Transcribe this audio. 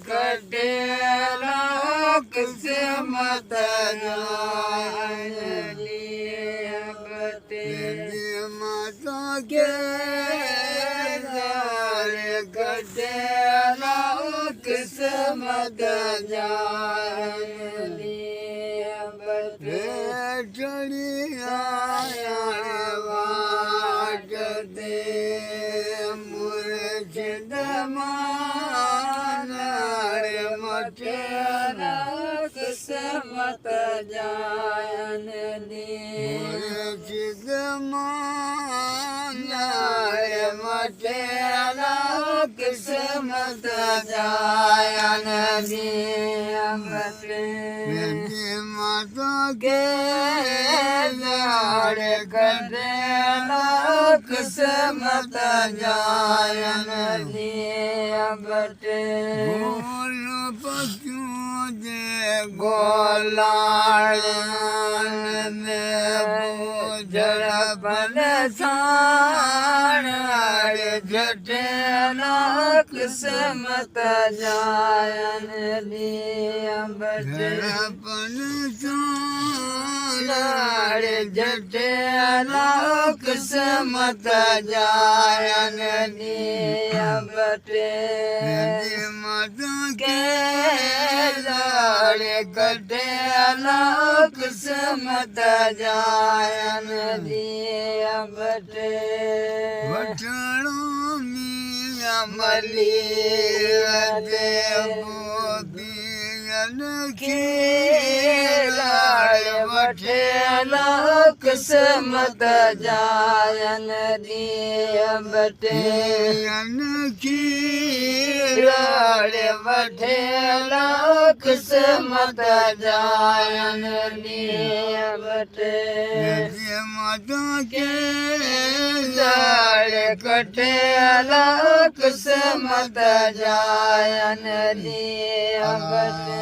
कटे किस्मत माता के कटे किस्मत चढ़िया वाट दे मुर्शिद मान मटेरा किस्मत जायन दी मुर्शिद मान मटेरा किस्मत जायन दी माता के लाड़ करे किस्मत जायन दिया बटे गोल पक्यों जे गोलान में बोझड़ बलसान जटेला किस्मत जायन दिया बटे जटेला किस्मत जायन दिया बटे माता के लाड़ कटेला किस्मत जायन दिया बटे बटड़ों मियां मली देवों खीलाड़ बटेला किस्मत जायन दिया बटे खीलाड़ बटेला किस्मत जायन दिया बटे माता के लाड़ कटेला किस्मत जायन दिया बटे